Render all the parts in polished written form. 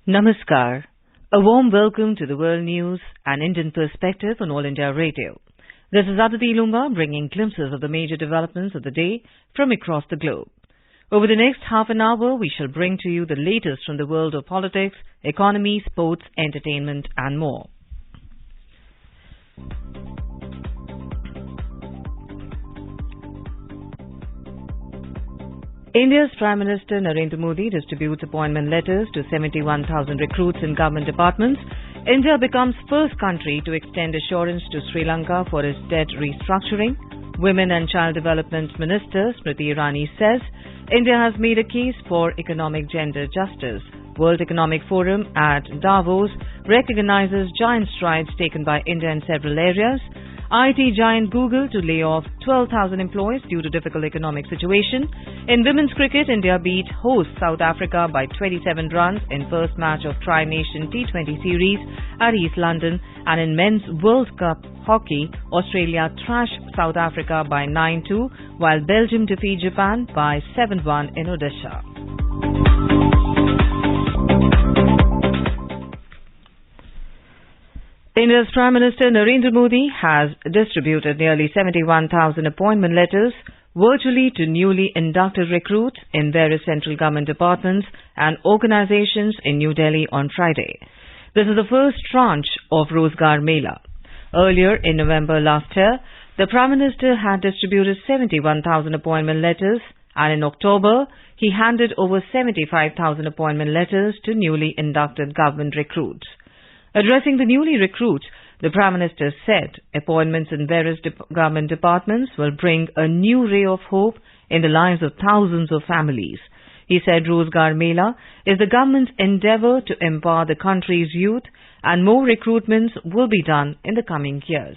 Namaskar. A warm welcome to the World News and Indian Perspective on All India Radio. This is Aditi Lunga bringing glimpses of the major developments of the day from across the globe. Over the next half an hour, we shall bring to you the latest from the world of politics, economy, sports, entertainment and more. India's Prime Minister Narendra Modi distributes appointment letters to 71,000 recruits in government departments. India becomes first country to extend assurance to Sri Lanka for its debt restructuring. Women and Child Development Minister Smriti Irani says India has made a case for economic gender justice. World Economic Forum at Davos recognizes giant strides taken by India in several areas. IT giant Google to lay off 12,000 employees due to difficult economic situation. In women's cricket, India beat host South Africa by 27 runs in first match of Tri-Nation T20 series at East London. And in men's World Cup hockey, Australia thrashed South Africa by 9-2, while Belgium defeat Japan by 7-1 in Odisha. India's Prime Minister Narendra Modi has distributed nearly 71,000 appointment letters virtually to newly inducted recruits in various central government departments and organizations in New Delhi on Friday. This is the first tranche of Rozgar Mela. Earlier in November last year, the Prime Minister had distributed 71,000 appointment letters, and in October, he handed over 75,000 appointment letters to newly inducted government recruits. Addressing the newly recruits, the Prime Minister said appointments in various government departments will bring a new ray of hope in the lives of thousands of families. He said Rozgar Mela is the government's endeavour to empower the country's youth, and more recruitments will be done in the coming years.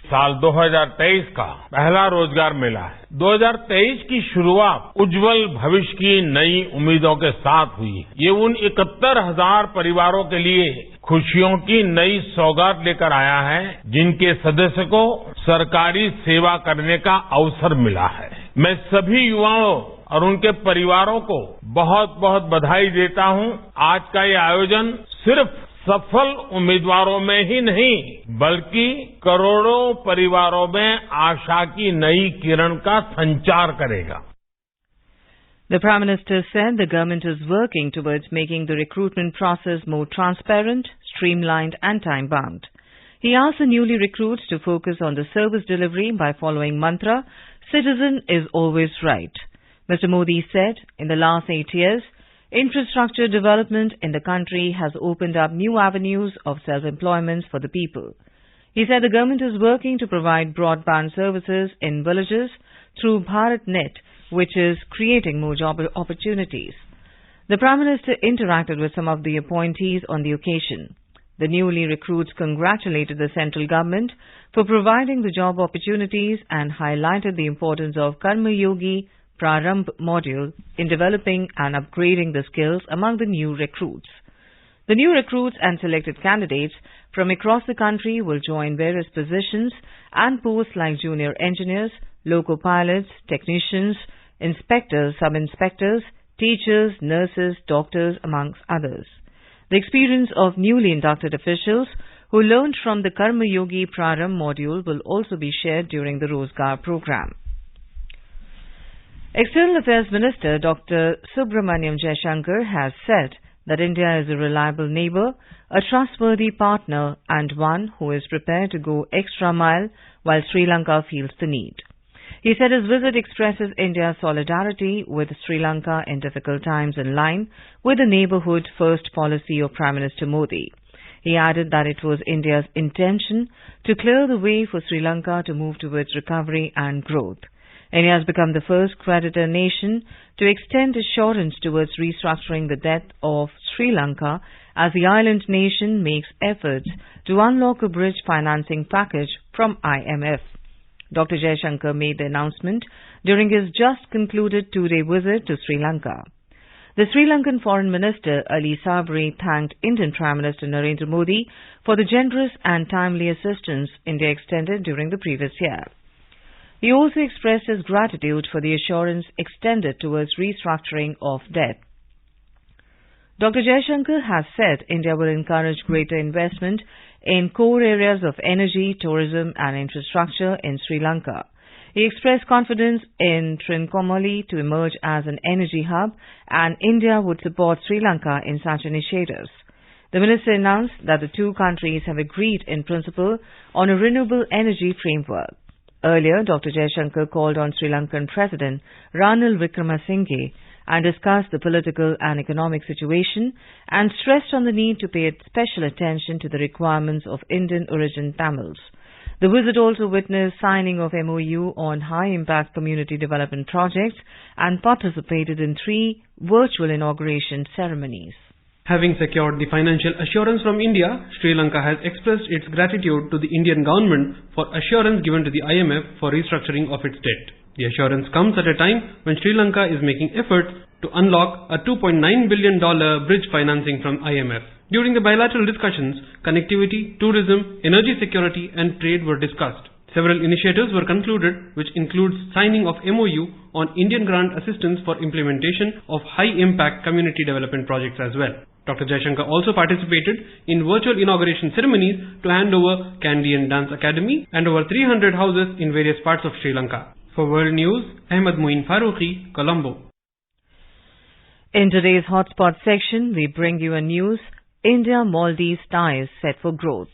साल 2023 का पहला रोजगार मेला है। 2023 की शुरुआत उज्जवल भविष्य की नई उम्मीदों के साथ हुई। ये उन 71,000 परिवारों के लिए खुशियों की नई सौगात लेकर आया है, जिनके सदस्य को सरकारी सेवा करने का अवसर मिला है। मैं सभी युवाओं और उनके परिवारों को बहुत बहुत बधाई देता हूं। आज का ये आयोजन सिर्फ सफल उम्मीदवारों में ही नहीं, बल्कि करोड़ों परिवारों में आशा की नई किरण का संचार करेगा. The Prime Minister said the government is working towards making the recruitment process more transparent, streamlined and time-bound. He asked the newly recruits to focus on the service delivery by following mantra, citizen is always right. Mr. Modi said, in the last 8 years, infrastructure development in the country has opened up new avenues of self-employment for the people. He said the government is working to provide broadband services in villages through BharatNet, which is creating more job opportunities. The Prime Minister interacted with some of the appointees on the occasion. The newly recruits congratulated the central government for providing the job opportunities and highlighted the importance of Karma Yogi Prarambh module in developing and upgrading the skills among the new recruits. The new recruits and selected candidates from across the country will join various positions and posts like junior engineers, loco pilots, technicians, inspectors, sub-inspectors, teachers, nurses, doctors, amongst others. The experience of newly inducted officials who learned from the Karma Yogi Prarambh module will also be shared during the Rozgar program. External Affairs Minister Dr. Subramaniam Jaishankar has said that India is a reliable neighbour, a trustworthy partner and one who is prepared to go extra mile while Sri Lanka feels the need. He said his visit expresses India's solidarity with Sri Lanka in difficult times in line with the neighbourhood first policy of Prime Minister Modi. He added that it was India's intention to clear the way for Sri Lanka to move towards recovery and growth. India has become the first creditor nation to extend assurance towards restructuring the debt of Sri Lanka as the island nation makes efforts to unlock a bridge financing package from IMF. Dr. Jaishankar made the announcement during his just concluded two-day visit to Sri Lanka. The Sri Lankan Foreign Minister Ali Sabri thanked Indian Prime Minister Narendra Modi for the generous and timely assistance India extended during the previous year. He also expressed his gratitude for the assurance extended towards restructuring of debt. Dr. Jaishankar has said India will encourage greater investment in core areas of energy, tourism and infrastructure in Sri Lanka. He expressed confidence in Trincomalee to emerge as an energy hub, and India would support Sri Lanka in such initiatives. The minister announced that the two countries have agreed in principle on a renewable energy framework. Earlier, Dr. Jaishankar called on Sri Lankan President Ranil Wickremesinghe and discussed the political and economic situation and stressed on the need to pay special attention to the requirements of Indian origin Tamils. The visit also witnessed signing of MOU on high-impact community development projects and participated in 3 virtual inauguration ceremonies. Having secured the financial assurance from India, Sri Lanka has expressed its gratitude to the Indian government for assurance given to the IMF for restructuring of its debt. The assurance comes at a time when Sri Lanka is making efforts to unlock a $2.9 billion bridge financing from IMF. During the bilateral discussions, connectivity, tourism, energy security and trade were discussed. Several initiatives were concluded, which includes signing of MOU on Indian grant assistance for implementation of high-impact community development projects as well. Dr. Jaishankar also participated in virtual inauguration ceremonies to hand over Kandyan Dance Academy and over 300 houses in various parts of Sri Lanka. For World News, Ahmed Moin Farooqi, Colombo. In today's hotspot section, we bring you a news: India-Maldives ties set for growth.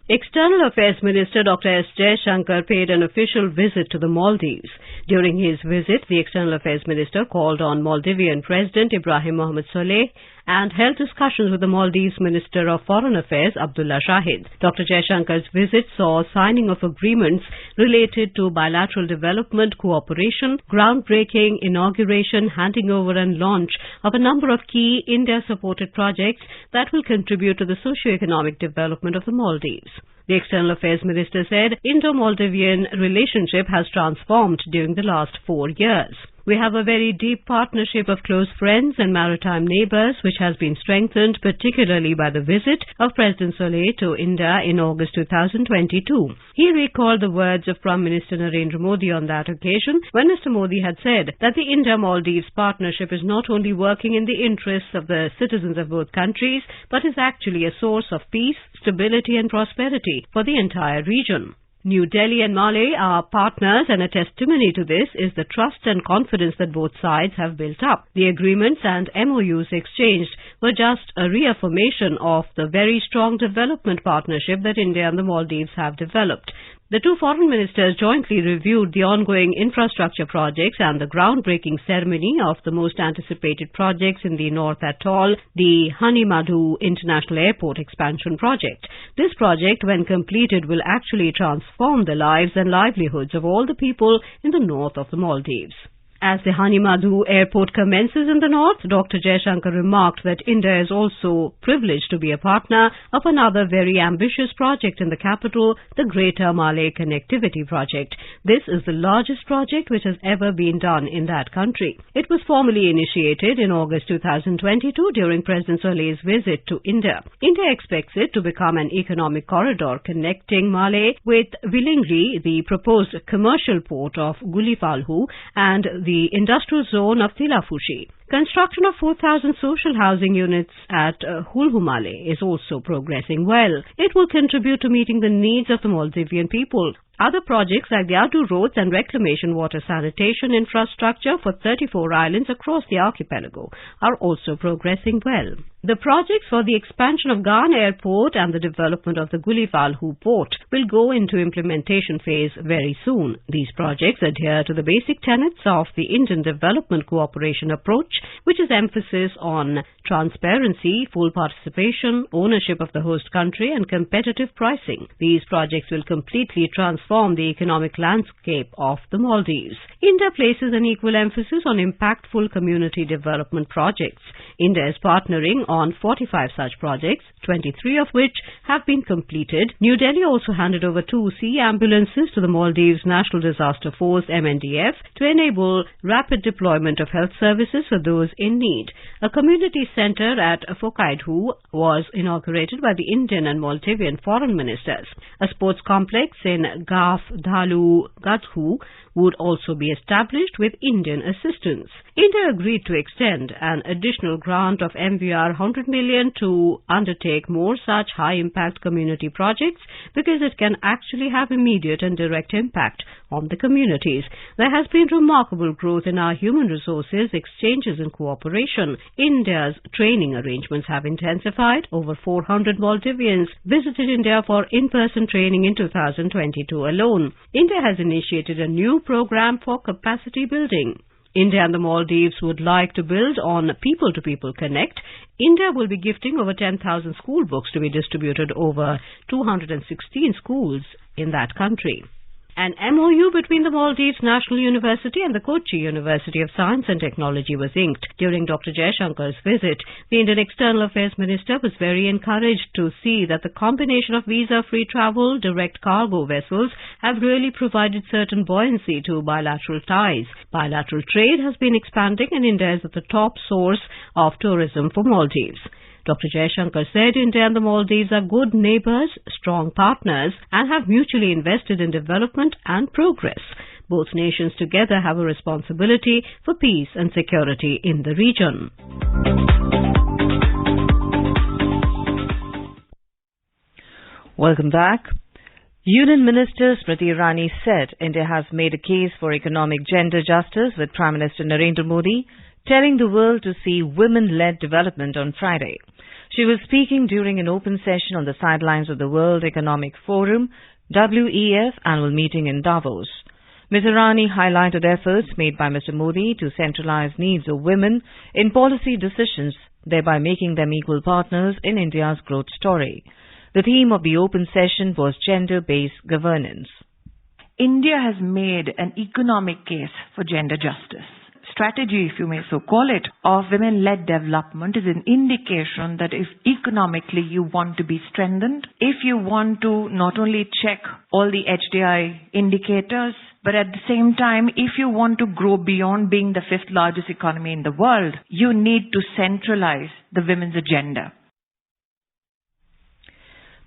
External Affairs Minister Dr. S. Jaishankar paid an official visit to the Maldives. During his visit, the External Affairs Minister called on Maldivian President Ibrahim Mohamed Solih and held discussions with the Maldives Minister of Foreign Affairs Abdullah Shahid. Dr. Jaishankar's visit saw signing of agreements related to bilateral development cooperation, groundbreaking, inauguration, handing over and launch of a number of key India-supported projects that will contribute to the socio-economic development of the Maldives. The External Affairs Minister said Indo-Maldivian relationship has transformed during the last 4 years. We have a very deep partnership of close friends and maritime neighbors, which has been strengthened particularly by the visit of President Solih to India in August 2022. He recalled the words of Prime Minister Narendra Modi on that occasion, when Mr. Modi had said that the India-Maldives partnership is not only working in the interests of the citizens of both countries, but is actually a source of peace, stability and prosperity for the entire region. New Delhi and Male are partners, and a testimony to this is the trust and confidence that both sides have built up. The agreements and MOUs exchanged were just a reaffirmation of the very strong development partnership that India and the Maldives have developed. The two foreign ministers jointly reviewed the ongoing infrastructure projects and the groundbreaking ceremony of the most anticipated projects in the North Atoll, the Hanimadhu International Airport expansion project. This project, when completed, will actually transform the lives and livelihoods of all the people in the north of the Maldives. As the Hanimadhu airport commences in the north, Dr. Jaishankar remarked that India is also privileged to be a partner of another very ambitious project in the capital, the Greater Malay Connectivity Project. This is the largest project which has ever been done in that country. It was formally initiated in August 2022 during President Solih's visit to India. India expects it to become an economic corridor connecting Malay with Willingri, the proposed commercial port of Gulifalhu, and the industrial zone of Tilafushi. Construction of 4,000 social housing units at Hulhumale is also progressing well. It will contribute to meeting the needs of the Maldivian people. Other projects like the Adu roads and reclamation water sanitation infrastructure for 34 islands across the archipelago are also progressing well. The projects for the expansion of Ghan Airport and the development of the Gulifalhu port will go into implementation phase very soon. These projects adhere to the basic tenets of the Indian Development Cooperation approach, which is emphasis on transparency, full participation, ownership of the host country and competitive pricing. These projects will completely transform the economic landscape of the Maldives. India places an equal emphasis on impactful community development projects. India is partnering on 45 such projects, 23 of which have been completed. New Delhi also handed over 2 sea ambulances to the Maldives National Disaster Force (MNDF) to enable rapid deployment of health services for those in need. A community centre at Fokaidhu was inaugurated by the Indian and Maldivian foreign ministers. A sports complex in Gaf Dhalu Gadhu would also be established with Indian assistance. India agreed to extend an additional grant of MVR 100 million to undertake more such high-impact community projects because it can actually have immediate and direct impact on the communities. There has been remarkable growth in our human resources, exchanges and cooperation. India's training arrangements have intensified. Over 400 Maldivians visited India for in-person training in 2022 alone. India has initiated a new program for capacity building. India and the Maldives would like to build on People-to-People Connect. India will be gifting over 10,000 school books to be distributed over 216 schools in that country. An MOU between the Maldives National University and the Kochi University of Science and Technology was inked. During Dr. Jaishankar's visit, the Indian External Affairs Minister was very encouraged to see that the combination of visa-free travel, direct cargo vessels have really provided certain buoyancy to bilateral ties. Bilateral trade has been expanding and India is at the top source of tourism for Maldives. Dr. Jaishankar said India and the Maldives are good neighbours, strong partners and have mutually invested in development and progress. Both nations together have a responsibility for peace and security in the region. Welcome back. Union Minister Smriti Irani said India has made a case for economic gender justice with Prime Minister Narendra Modi, telling the world to see women-led development on Friday. She was speaking during an open session on the sidelines of the World Economic Forum, WEF, annual meeting in Davos. Ms. Irani highlighted efforts made by Mr. Modi to centralize needs of women in policy decisions, thereby making them equal partners in India's growth story. The theme of the open session was gender-based governance. India has made an economic case for gender justice. Strategy, if you may so call it, of women-led development is an indication that if economically you want to be strengthened, if you want to not only check all the HDI indicators, but at the same time, if you want to grow beyond being the fifth largest economy in the world, you need to centralize the women's agenda.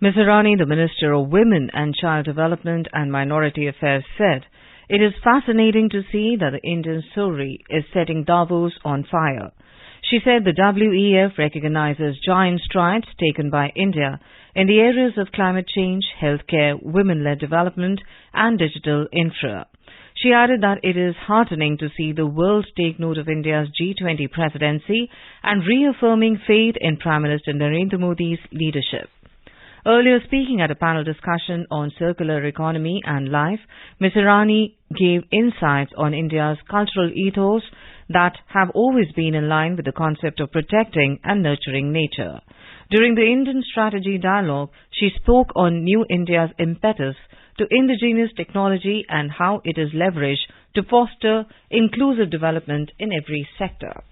Ms. Irani, the Minister of Women and Child Development and Minority Affairs, said, "It is fascinating to see that the Indian story is setting Davos on fire." She said the WEF recognizes giant strides taken by India in the areas of climate change, healthcare, women-led development and digital infra. She added that it is heartening to see the world take note of India's G20 presidency and reaffirming faith in Prime Minister Narendra Modi's leadership. Earlier, speaking at a panel discussion on circular economy and life, Ms. Irani gave insights on India's cultural ethos that have always been in line with the concept of protecting and nurturing nature. During the Indian Strategy Dialogue, she spoke on New India's impetus to indigenous technology and how it is leveraged to foster inclusive development in every sector.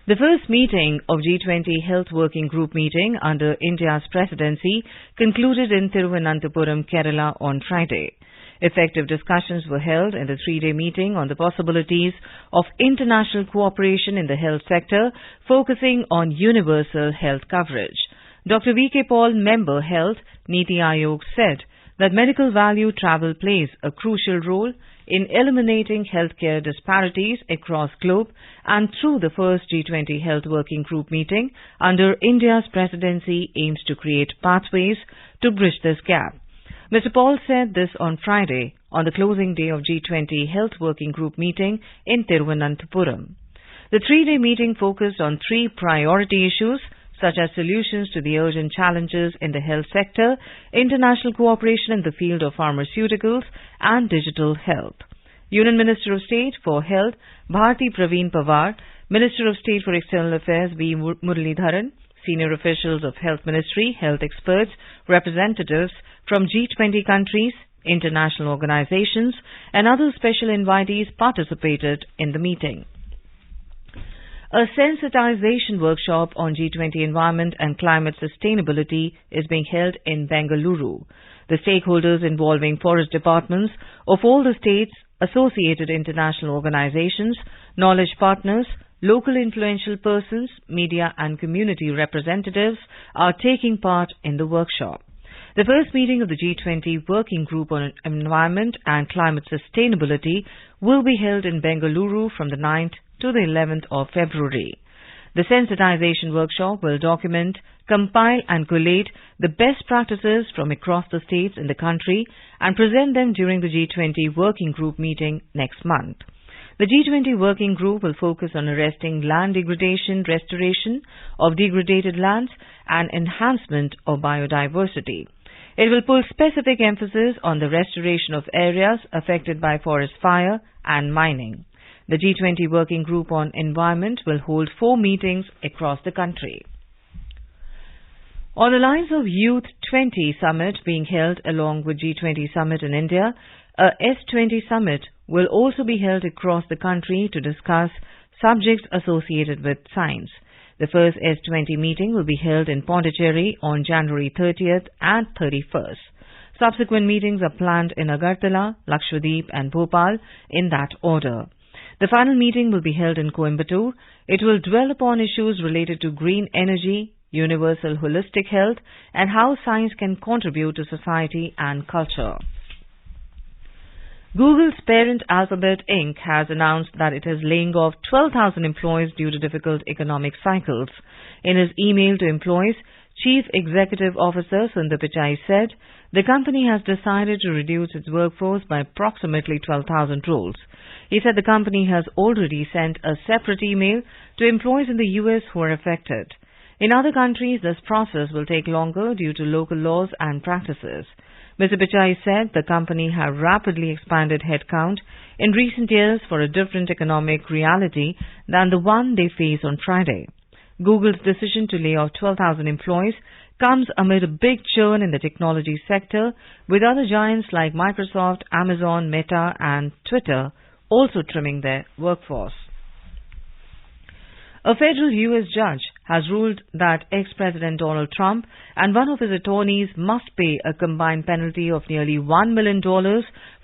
The first meeting of G20 Health Working Group meeting under India's presidency concluded in Thiruvananthapuram, Kerala on Friday. Effective discussions were held in the three-day meeting on the possibilities of international cooperation in the health sector, focusing on universal health coverage. Dr. V.K. Paul, member Health, Niti Aayog, said that medical value travel plays a crucial role in eliminating healthcare disparities across globe, and through the first G20 Health Working Group meeting under India's presidency aims to create pathways to bridge this gap. Mr. Paul said this on Friday on the closing day of G20 Health Working Group meeting in Thiruvananthapuram. The three-day meeting focused on three priority issues such as solutions to the urgent challenges in the health sector, international cooperation in the field of pharmaceuticals, and digital health. Union Minister of State for Health, Bharti Praveen Pawar, Minister of State for External Affairs, V. Muralidharan, senior officials of Health Ministry, health experts, representatives from G20 countries, international organizations, and other special invitees participated in the meeting. A sensitization workshop on G20 environment and climate sustainability is being held in Bengaluru. The stakeholders involving forest departments of all the states, associated international organizations, knowledge partners, local influential persons, media and community representatives are taking part in the workshop. The first meeting of the G20 Working Group on Environment and Climate Sustainability will be held in Bengaluru from the 9th to the 11th of February. The sensitization workshop will document, compile and collate the best practices from across the states in the country and present them during the G20 Working Group meeting next month. The G20 Working Group will focus on arresting land degradation, restoration of degraded lands, and enhancement of biodiversity. It will put specific emphasis on the restoration of areas affected by forest fire and mining. The G20 Working Group on Environment will hold 4 meetings across the country. On the lines of Youth 20 Summit being held along with G20 Summit in India, a S20 Summit will also be held across the country to discuss subjects associated with science. The first S20 meeting will be held in Pondicherry on January 30th and 31st. Subsequent meetings are planned in Agartala, Lakshadweep and Bhopal in that order. The final meeting will be held in Coimbatore. It will dwell upon issues related to green energy, universal holistic health, and how science can contribute to society and culture. Google's parent Alphabet Inc. has announced that it is laying off 12,000 employees due to difficult economic cycles. In his email to employees, Chief Executive Officer Sundar Pichai said the company has decided to reduce its workforce by approximately 12,000 roles. He said the company has already sent a separate email to employees in the US who are affected. In other countries, this process will take longer due to local laws and practices. Mr. Pichai said the company have rapidly expanded headcount in recent years for a different economic reality than the one they face on Friday. Google's decision to lay off 12,000 employees comes amid a big churn in the technology sector, with other giants like Microsoft, Amazon, Meta and Twitter also trimming their workforce. A federal U.S. judge has ruled that ex-President Donald Trump and one of his attorneys must pay a combined penalty of nearly $1 million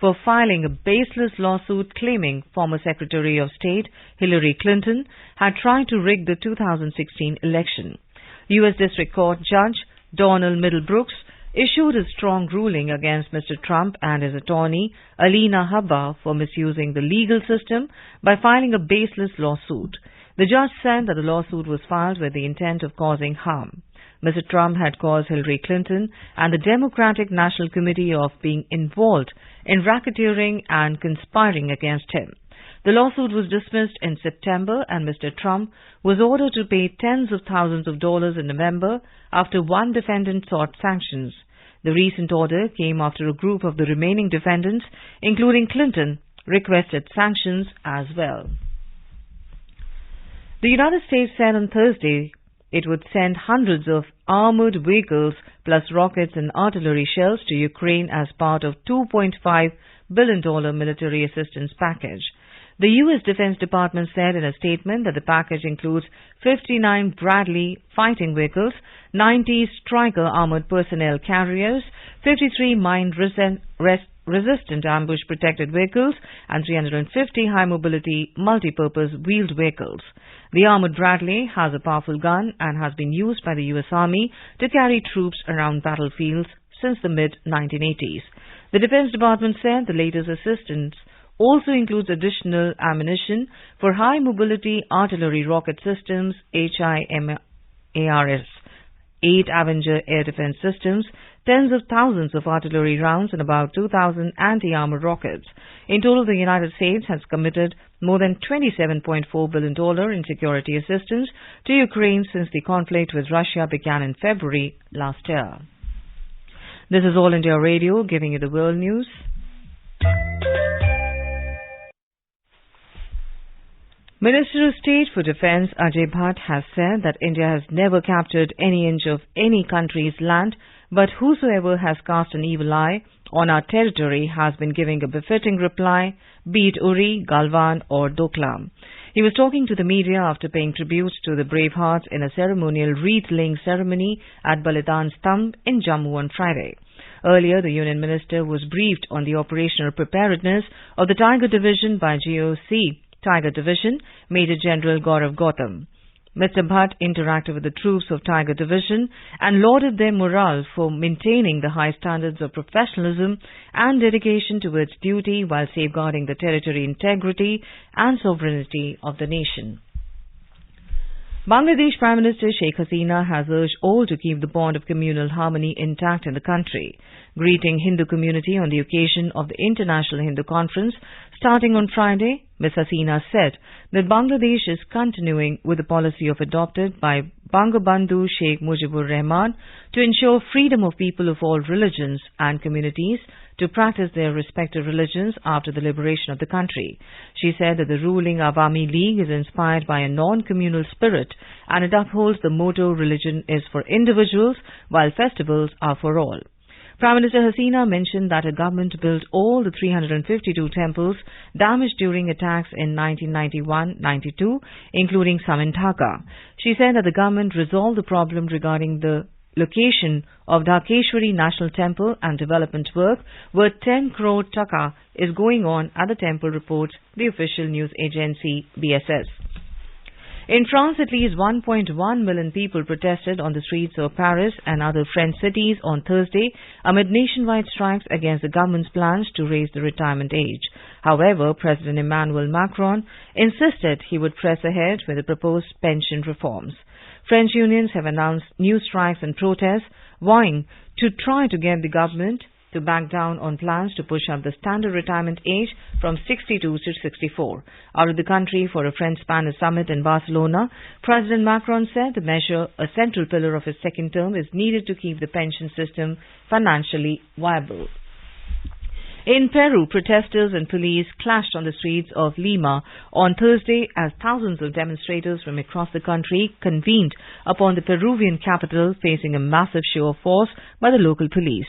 for filing a baseless lawsuit claiming former Secretary of State Hillary Clinton had tried to rig the 2016 election. U.S. District Court Judge Donald Middlebrooks issued a strong ruling against Mr. Trump and his attorney Alina Habba for misusing the legal system by filing a baseless lawsuit. The judge said that the lawsuit was filed with the intent of causing harm. Mr. Trump had caused Hillary Clinton and the Democratic National Committee of being involved in racketeering and conspiring against him. The lawsuit was dismissed in September and Mr. Trump was ordered to pay tens of thousands of dollars in November after one defendant sought sanctions. The recent order came after a group of the remaining defendants, including Clinton, requested sanctions as well. The United States said on Thursday it would send hundreds of armored vehicles plus rockets and artillery shells to Ukraine as part of $2.5 billion military assistance package. The U.S. Defense Department said in a statement that the package includes 59 Bradley fighting vehicles, 90 Stryker armored personnel carriers, 53 mine-resistant ambush-protected vehicles, and 350 high-mobility multi-purpose wheeled vehicles. The armored Bradley has a powerful gun and has been used by the U.S. Army to carry troops around battlefields since the mid-1980s. The Defense Department said the latest assistance also includes additional ammunition for high-mobility artillery rocket systems, HIMARS, 8 Avenger air defense systems, tens of thousands of artillery rounds, and about 2,000 anti-armor rockets. In total, the United States has committed more than $27.4 billion in security assistance to Ukraine since the conflict with Russia began in February last year. This is All India Radio, giving you the world news. Minister of State for Defence Ajay Bhatt has said that India has never captured any inch of any country's land, but whosoever has cast an evil eye on our territory has been giving a befitting reply, be it Uri, Galwan or Doklam. He was talking to the media after paying tribute to the Bravehearts in a ceremonial wreath-laying ceremony at Balidan Stambh in Jammu on Friday. Earlier, the Union Minister was briefed on the operational preparedness of the Tiger Division by GOC Tiger Division, Major General Gaurav Gautam. Mr. Bhatt interacted with the troops of Tiger Division and lauded their morale for maintaining the high standards of professionalism and dedication towards duty while safeguarding the territorial integrity and sovereignty of the nation. Bangladesh Prime Minister Sheikh Hasina has urged all to keep the bond of communal harmony intact in the country. Greeting Hindu community on the occasion of the International Hindu Conference starting on Friday, Ms. Hasina said that Bangladesh is continuing with the policy adopted by Bangabandhu Sheikh Mujibur Rahman to ensure freedom of people of all religions and communities to practice their respective religions after the liberation of the country. She said that the ruling Awami League is inspired by a non-communal spirit and it upholds the motto religion is for individuals while festivals are for all. Prime Minister Hasina mentioned that her government built all the 352 temples damaged during attacks in 1991-92, including some in Dhaka. She said that the government resolved the problem regarding the location of Dhakeshwari National Temple and development work worth 10 crore taka is going on at the temple, reports the official news agency BSS. In France, at least 1.1 million people protested on the streets of Paris and other French cities on Thursday amid nationwide strikes against the government's plans to raise the retirement age. However, President Emmanuel Macron insisted he would press ahead with the proposed pension reforms. French unions have announced new strikes and protests, vowing to try to get the government to back down on plans to push up the standard retirement age from 62 to 64. Out of the country for a French-Spanish summit in Barcelona, President Macron said the measure, a central pillar of his second term, is needed to keep the pension system financially viable. In Peru, protesters and police clashed on the streets of Lima on Thursday as thousands of demonstrators from across the country convened upon the Peruvian capital, facing a massive show of force by the local police.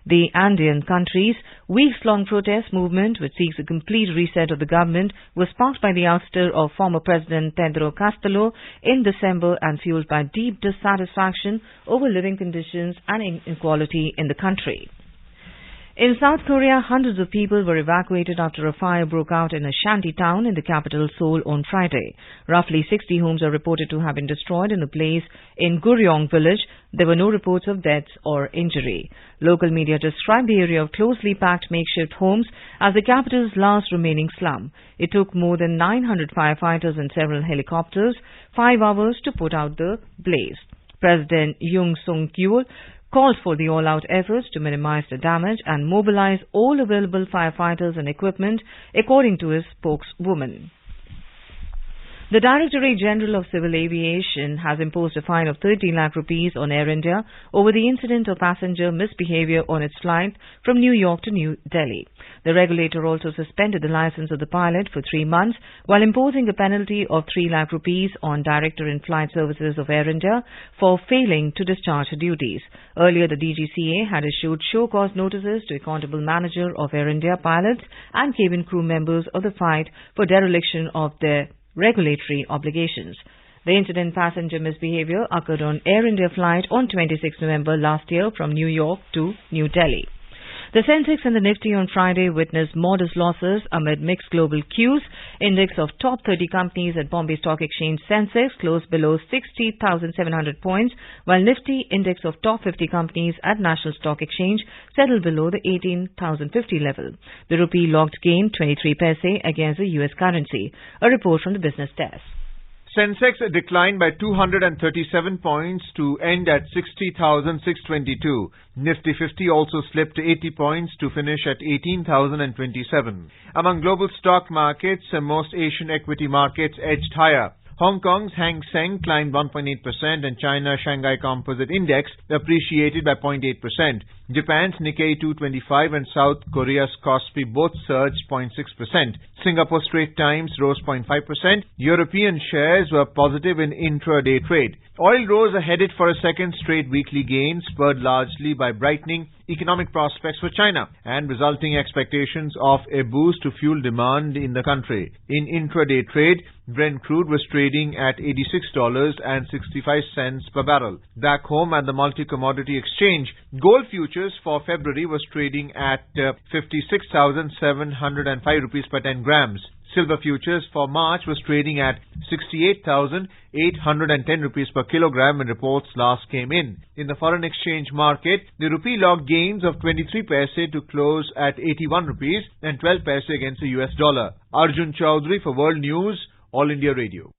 The Andean country's weeks-long protest movement, which seeks a complete reset of the government, was sparked by the ouster of former President Pedro Castillo in December and fueled by deep dissatisfaction over living conditions and inequality in the country. In South Korea, hundreds of people were evacuated after a fire broke out in a shanty town in the capital Seoul on Friday. Roughly 60 homes are reported to have been destroyed in a place in Guryong village. There were no reports of deaths or injury. Local media described the area of closely packed makeshift homes as the capital's last remaining slum. It took more than 900 firefighters and several helicopters 5 hours to put out the blaze. President Yoon Suk-yeol called for the all-out efforts to minimize the damage and mobilize all available firefighters and equipment, according to his spokeswoman. The Directorate General of Civil Aviation has imposed a fine of 30 lakh rupees on Air India over the incident of passenger misbehavior on its flight from New York to New Delhi. The regulator also suspended the license of the pilot for 3 months while imposing a penalty of 3 lakh rupees on Director in Flight Services of Air India for failing to discharge her duties. Earlier, the DGCA had issued show-cause notices to accountable manager of Air India pilots and cabin crew members of the flight for dereliction of their regulatory obligations. The incident passenger misbehavior occurred on Air India flight on 26 November last year from New York to New Delhi. The Sensex and the Nifty on Friday witnessed modest losses amid mixed global cues. Index of top 30 companies at Bombay Stock Exchange Sensex closed below 60,700 points, while Nifty index of top 50 companies at National Stock Exchange settled below the 18,050 level. The rupee logged gain 23 paise against the US currency. A report from the business desk. Sensex declined by 237 points to end at 60,622. Nifty 50 also slipped 80 points to finish at 18,027. Among global stock markets, most Asian equity markets edged higher. Hong Kong's Hang Seng climbed 1.8% and China's Shanghai Composite Index appreciated by 0.8%. Japan's Nikkei 225 and South Korea's Kospi both surged 0.6%. Singapore Straits Times rose 0.5%. European shares were positive in intraday trade. Oil rose headed for a second straight weekly gain, spurred largely by brightening economic prospects for China and resulting expectations of a boost to fuel demand in the country. In intraday trade, Brent crude was trading at $86.65 per barrel. Back home at the multi-commodity exchange, gold futures for February was trading at 56,705 rupees per 10 grams. Silver futures for March was trading at 68,810 rupees per kilogram when reports last came in. In the foreign exchange market, the rupee logged gains of 23 paise to close at 81 rupees and 12 paise against the US dollar. Arjun Chowdhury for World News, All India Radio.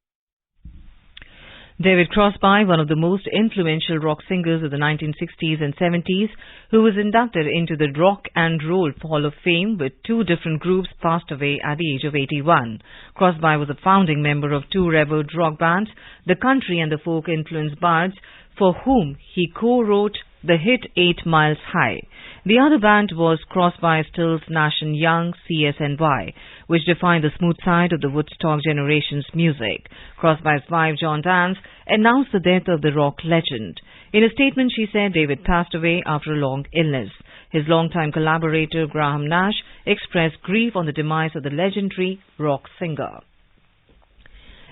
David Crosby, one of the most influential rock singers of the 1960s and 70s, who was inducted into the Rock and Roll Hall of Fame with two different groups, passed away at the age of 81. Crosby was a founding member of two revered rock bands, the country and the folk-influenced Bards, for whom he co-wrote the hit 8 Miles High. The other band was Crosby, Stills, Nash & Young, CSNY, which defined the smooth side of the Woodstock generation's music. Crosby's wife, John Dance, announced the death of the rock legend. In a statement, she said David passed away after a long illness. His longtime collaborator, Graham Nash, expressed grief on the demise of the legendary rock singer.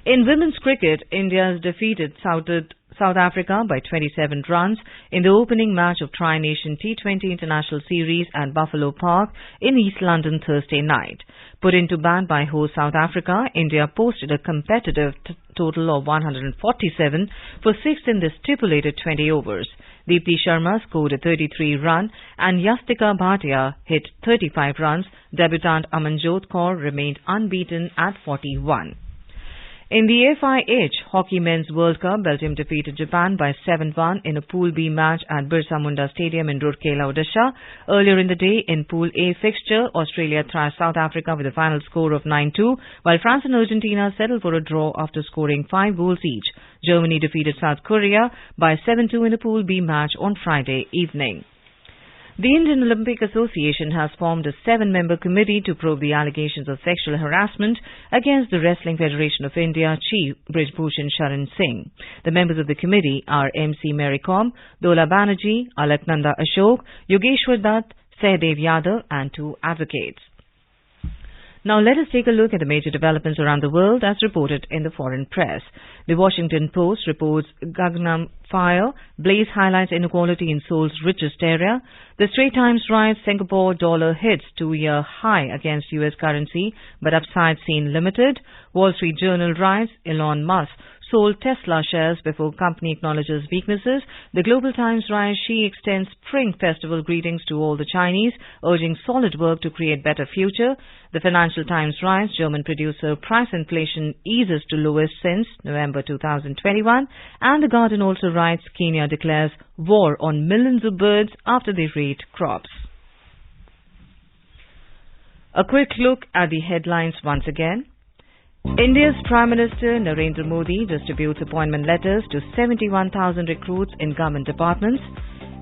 In women's cricket, India has defeated South Africa by 27 runs in the opening match of Tri-Nation T20 International Series at Buffalo Park in East London Thursday night. Put into bat by host South Africa, India posted a competitive total of 147 for sixth in the stipulated 20 overs. Deepti Sharma scored a 33-run and Yastika Bhatia hit 35 runs. Debutant Amanjot Kaur remained unbeaten at 41. In the FIH Hockey Men's World Cup, Belgium defeated Japan by 7-1 in a Pool B match at Birsa Munda Stadium in Rourkela, Odisha. Earlier in the day, in Pool A fixture, Australia thrashed South Africa with a final score of 9-2, while France and Argentina settled for a draw after scoring 5 goals each. Germany defeated South Korea by 7-2 in a Pool B match on Friday evening. The Indian Olympic Association has formed a 7-member committee to probe the allegations of sexual harassment against the Wrestling Federation of India chief Brijbhushan Sharan Singh. The members of the committee are MC Mary Kom, Dola Banerjee, Alaknanda Ashok, Yogeshwar Dutt, Sehdev Yadav and 2 advocates. Now let us take a look at the major developments around the world as reported in the foreign press. The Washington Post reports Gangnam fire, blaze highlights inequality in Seoul's richest area. The Straits Times writes Singapore dollar hits 2-year high against US currency, but upside seen limited. Wall Street Journal writes Elon Musk sold Tesla shares before company acknowledges weaknesses. The Global Times writes Xi extends Spring Festival greetings to all the Chinese, urging solid work to create better future. The Financial Times writes German producer price inflation eases to lowest since November 2021. And The Guardian also writes Kenya declares war on millions of birds after they raid crops. A quick look at the headlines once again. India's Prime Minister Narendra Modi distributes appointment letters to 71,000 recruits in government departments.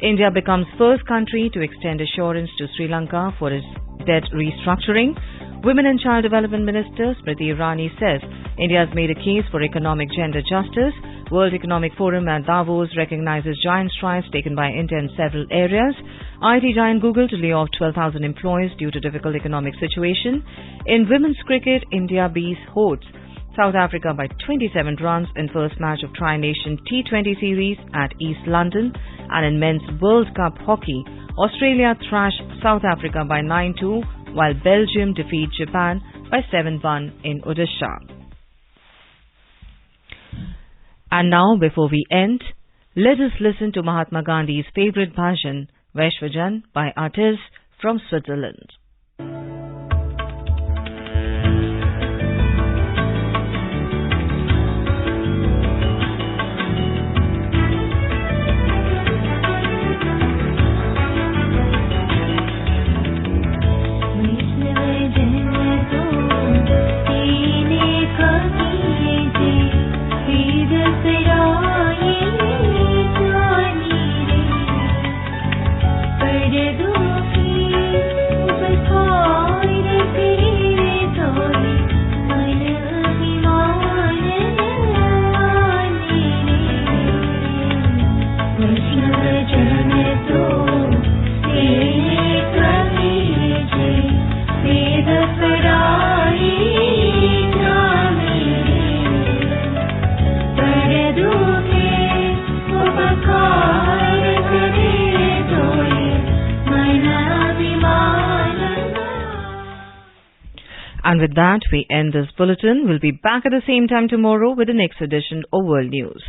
India becomes first country to extend assurance to Sri Lanka for its debt restructuring. Women and Child Development Minister Smriti Irani says India has made a case for economic gender justice. World Economic Forum at Davos recognizes giant strides taken by India in several areas. IT giant Google to lay off 12,000 employees due to difficult economic situation. In women's cricket, India beats hosts South Africa by 27 runs in first match of Tri-Nation T20 series at East London. And in men's World Cup hockey, Australia thrashed South Africa by 9-2, while Belgium defeat Japan by 7-1 in Odisha. And now, before we end, let us listen to Mahatma Gandhi's favorite bhajan, Vaishvajan, by artists from Switzerland. पर दो की And with that, we end this bulletin. We'll be back at the same time tomorrow with the next edition of World News.